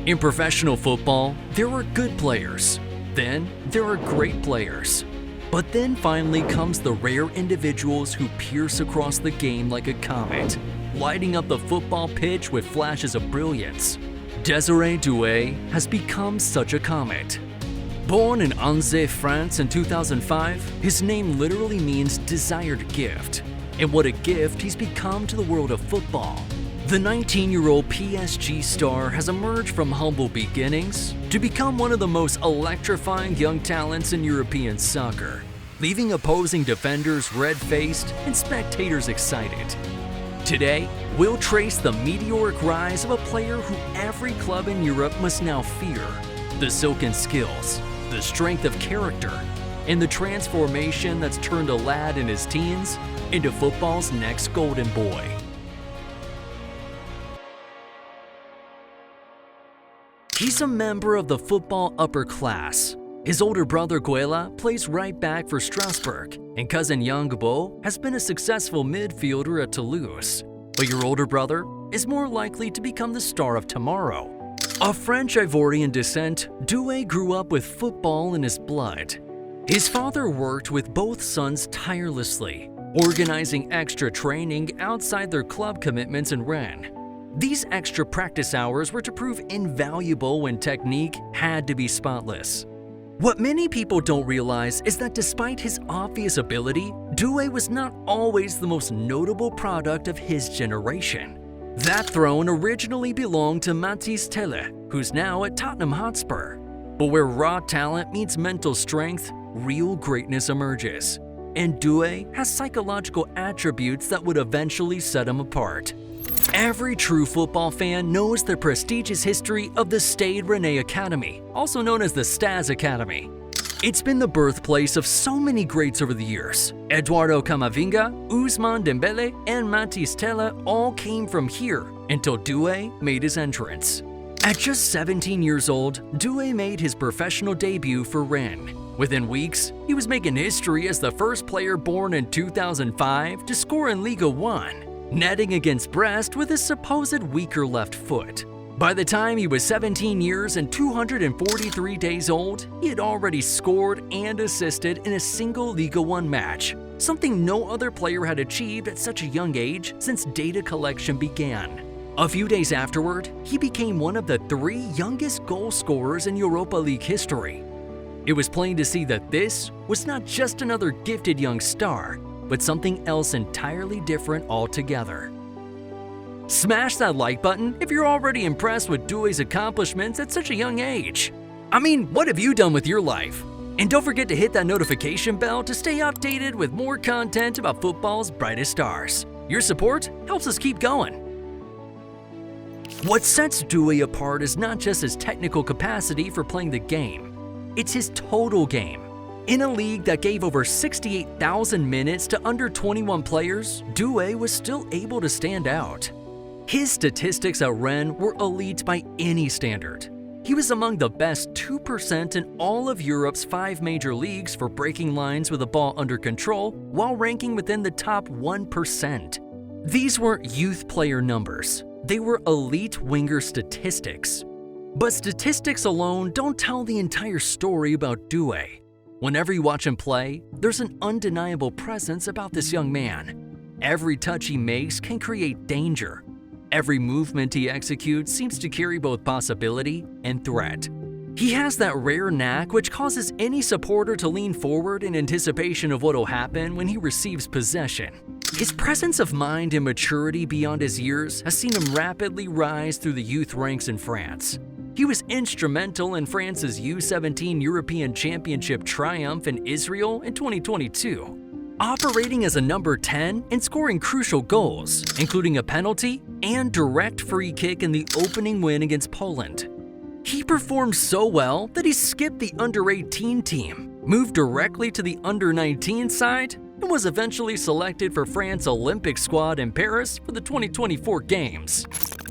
In professional football, there are good players. Then there are great players. But then finally comes the rare individuals who pierce across the game like a comet, lighting up the football pitch with flashes of brilliance. Désiré Doué has become such a comet. Born in Angers, France in 2005, his name literally means desired gift. And what a gift he's become to the world of football. The 19-year-old PSG star has emerged from humble beginnings to become one of the most electrifying young talents in European soccer, leaving opposing defenders red-faced and spectators excited. Today, we'll trace the meteoric rise of a player who every club in Europe must now fear, the silken skills, the strength of character, and the transformation that's turned a lad in his teens into football's next golden boy. He's a member of the football upper class. His older brother Guela plays right back for Strasbourg, and cousin Yang Bo has been a successful midfielder at Toulouse. But your older brother is more likely to become the star of tomorrow. Of French Ivorian descent, Doué grew up with football in his blood. His father worked with both sons tirelessly, organizing extra training outside their club commitments in Rennes. These extra practice hours were to prove invaluable when technique had to be spotless. What many people don't realize is that despite his obvious ability, Doué was not always the most notable product of his generation. That throne originally belonged to Mathys Telle, who's now at Tottenham Hotspur. But where raw talent meets mental strength, real greatness emerges. And Doué has psychological attributes that would eventually set him apart. Every true football fan knows the prestigious history of the Stade Rennais Academy, also known as the Staz Academy. It's been the birthplace of so many greats over the years. Eduardo Camavinga, Ousmane Dembele, and Mathys Telle all came from here until Doué made his entrance. At just 17 years old, Doué made his professional debut for Rennes. Within weeks, he was making history as the first player born in 2005 to score in Ligue 1. Netting against Brest with his supposed weaker left foot. By the time he was 17 years and 243 days old, he had already scored and assisted in a single Ligue 1 match, something no other player had achieved at such a young age since data collection began. A few days afterward, he became one of the 3 youngest goal scorers in Europa League history. It was plain to see that this was not just another gifted young star, but something else entirely different altogether. Smash that like button if you're already impressed with Doué's accomplishments at such a young age. I mean, what have you done with your life? And don't forget to hit that notification bell to stay updated with more content about football's brightest stars. Your support helps us keep going. What sets Doué apart is not just his technical capacity for playing the game, it's his total game. In a league that gave over 68,000 minutes to under 21 players, Doué was still able to stand out. His statistics at Rennes were elite by any standard. He was among the best 2% in all of Europe's 5 major leagues for breaking lines with the ball under control while ranking within the top 1%. These weren't youth player numbers, they were elite winger statistics. But statistics alone don't tell the entire story about Doué. Whenever you watch him play, there's an undeniable presence about this young man. Every touch he makes can create danger. Every movement he executes seems to carry both possibility and threat. He has that rare knack which causes any supporter to lean forward in anticipation of what will happen when he receives possession. His presence of mind and maturity beyond his years has seen him rapidly rise through the youth ranks in France. He was instrumental in France's U17 European Championship triumph in Israel in 2022, operating as a number 10 and scoring crucial goals, including a penalty and direct free kick in the opening win against Poland. He performed so well that he skipped the under-18 team, moved directly to the under-19 side, and was eventually selected for France's Olympic squad in Paris for the 2024 Games.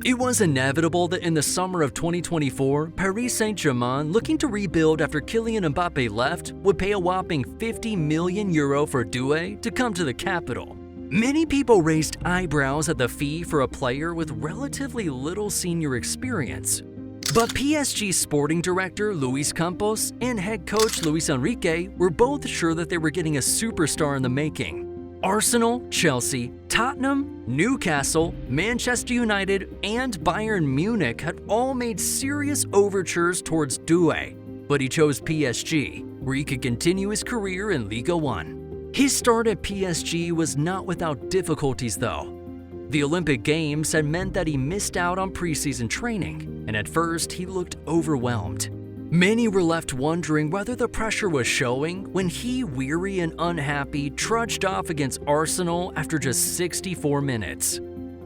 It was inevitable that in the summer of 2024, Paris Saint-Germain, looking to rebuild after Kylian Mbappé left, would pay a whopping €50 million for Doué to come to the capital. Many people raised eyebrows at the fee for a player with relatively little senior experience. But PSG sporting director Luis Campos and head coach Luis Enrique were both sure that they were getting a superstar in the making. Arsenal, Chelsea, Tottenham, Newcastle, Manchester United, and Bayern Munich had all made serious overtures towards Doué, but he chose PSG, where he could continue his career in Liga 1. His start at PSG was not without difficulties though. The Olympic Games had meant that he missed out on preseason training, and at first he looked overwhelmed. Many were left wondering whether the pressure was showing when he, weary and unhappy, trudged off against Arsenal after just 64 minutes.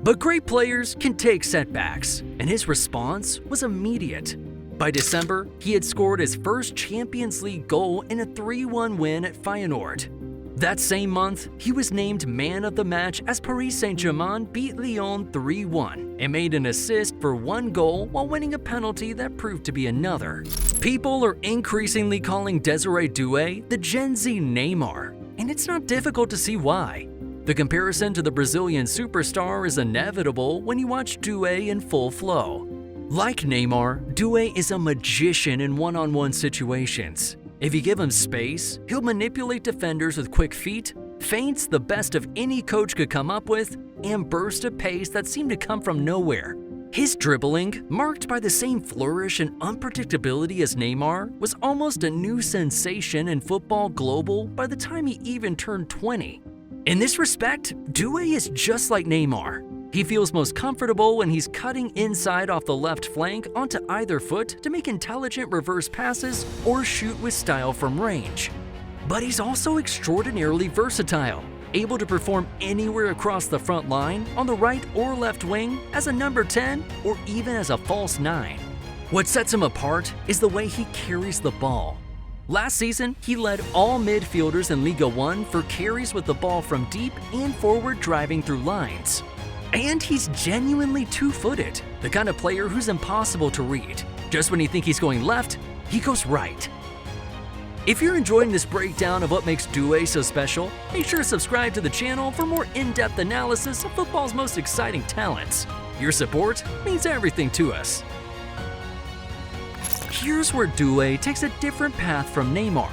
But great players can take setbacks, and his response was immediate. By December, he had scored his first Champions League goal in a 3-1 win at Feyenoord. That same month, he was named man of the match as Paris Saint-Germain beat Lyon 3-1 and made an assist for one goal while winning a penalty that proved to be another. People are increasingly calling Désiré Doué the Gen Z Neymar, and it's not difficult to see why. The comparison to the Brazilian superstar is inevitable when you watch Doué in full flow. Like Neymar, Doué is a magician in one-on-one situations. If you give him space, he'll manipulate defenders with quick feet, feints the best of any coach could come up with, and burst a pace that seemed to come from nowhere. His dribbling, marked by the same flourish and unpredictability as Neymar, was almost a new sensation in football global by the time he even turned 20. In this respect, Doué is just like Neymar. He feels most comfortable when he's cutting inside off the left flank onto either foot to make intelligent reverse passes or shoot with style from range. But he's also extraordinarily versatile, able to perform anywhere across the front line, on the right or left wing, as a number 10, or even as a false 9. What sets him apart is the way he carries the ball. Last season, he led all midfielders in Liga 1 for carries with the ball from deep and forward driving through lines. And he's genuinely two-footed, the kind of player who's impossible to read. Just when you think he's going left, he goes right. If you're enjoying this breakdown of what makes Doué so special, make sure to subscribe to the channel for more in-depth analysis of football's most exciting talents. Your support means everything to us. Here's where Doué takes a different path from Neymar.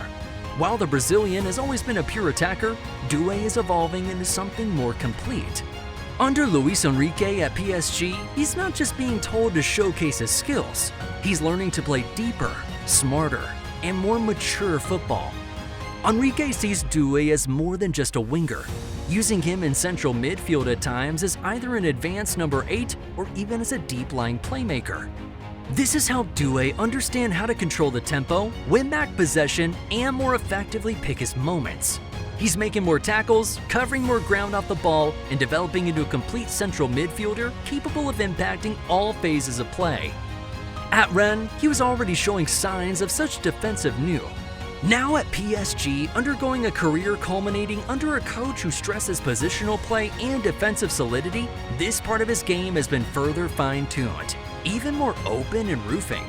While the Brazilian has always been a pure attacker, Doué is evolving into something more complete. Under Luis Enrique at PSG, he's not just being told to showcase his skills, he's learning to play deeper, smarter, and more mature football. Enrique sees Doué as more than just a winger, using him in central midfield at times as either an advanced number 8 or even as a deep-lying playmaker. This has helped Doué understand how to control the tempo, win back possession, and more effectively pick his moments. He's making more tackles, covering more ground off the ball, and developing into a complete central midfielder capable of impacting all phases of play. At Rennes, he was already showing signs of such defensive nous. Now at PSG, undergoing a career culminating under a coach who stresses positional play and defensive solidity, this part of his game has been further fine-tuned, even more open and roofing.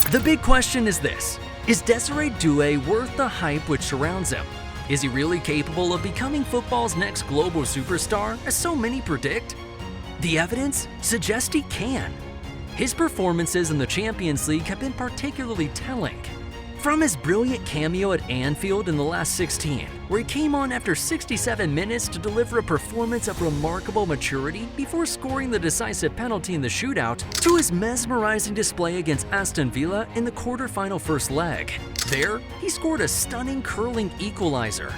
The big question is this: is Désiré Doué worth the hype which surrounds him? Is he really capable of becoming football's next global superstar, as so many predict? The evidence suggests he can. His performances in the Champions League have been particularly telling. From his brilliant cameo at Anfield in the last 16, where he came on after 67 minutes to deliver a performance of remarkable maturity before scoring the decisive penalty in the shootout, to his mesmerizing display against Aston Villa in the quarterfinal first leg. There, he scored a stunning curling equalizer.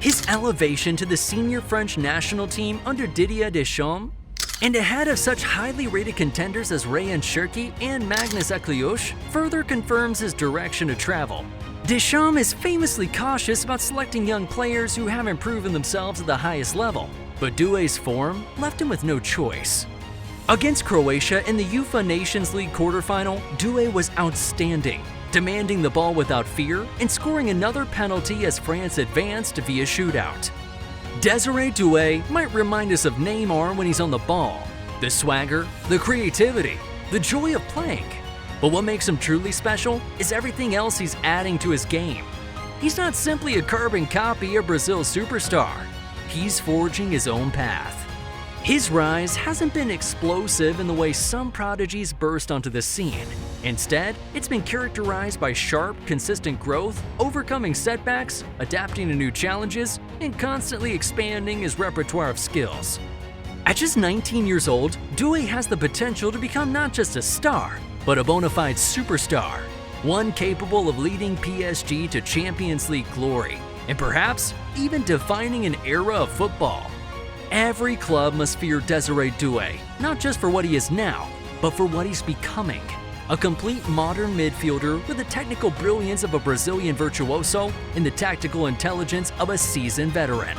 His elevation to the senior French national team under Didier Deschamps, and ahead of such highly rated contenders as Ryan Cherki and Magnus Akliouche, further confirms his direction of travel. Deschamps is famously cautious about selecting young players who haven't proven themselves at the highest level, but Doué's form left him with no choice. Against Croatia in the UEFA Nations League quarterfinal, Doué was outstanding, demanding the ball without fear and scoring another penalty as France advanced via shootout. Désiré Doué might remind us of Neymar when he's on the ball. The swagger, the creativity, the joy of playing. But what makes him truly special is everything else he's adding to his game. He's not simply a carbon copy of Brazil's superstar. He's forging his own path. His rise hasn't been explosive in the way some prodigies burst onto the scene. Instead, it's been characterized by sharp, consistent growth, overcoming setbacks, adapting to new challenges, and constantly expanding his repertoire of skills. At just 19 years old, Doué has the potential to become not just a star, but a bona fide superstar, one capable of leading PSG to Champions League glory, and perhaps even defining an era of football. Every club must fear Désiré Doué, not just for what he is now, but for what he's becoming. A complete modern midfielder with the technical brilliance of a Brazilian virtuoso and the tactical intelligence of a seasoned veteran.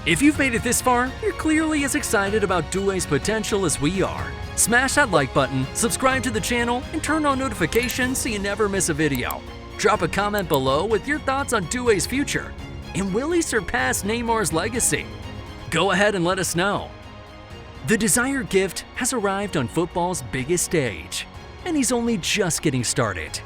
If you've made it this far, you're clearly as excited about Doué's potential as we are. Smash that like button, subscribe to the channel, and turn on notifications so you never miss a video. Drop a comment below with your thoughts on Doué's future. And will he surpass Neymar's legacy? Go ahead and let us know. The desired gift has arrived on football's biggest stage, and he's only just getting started.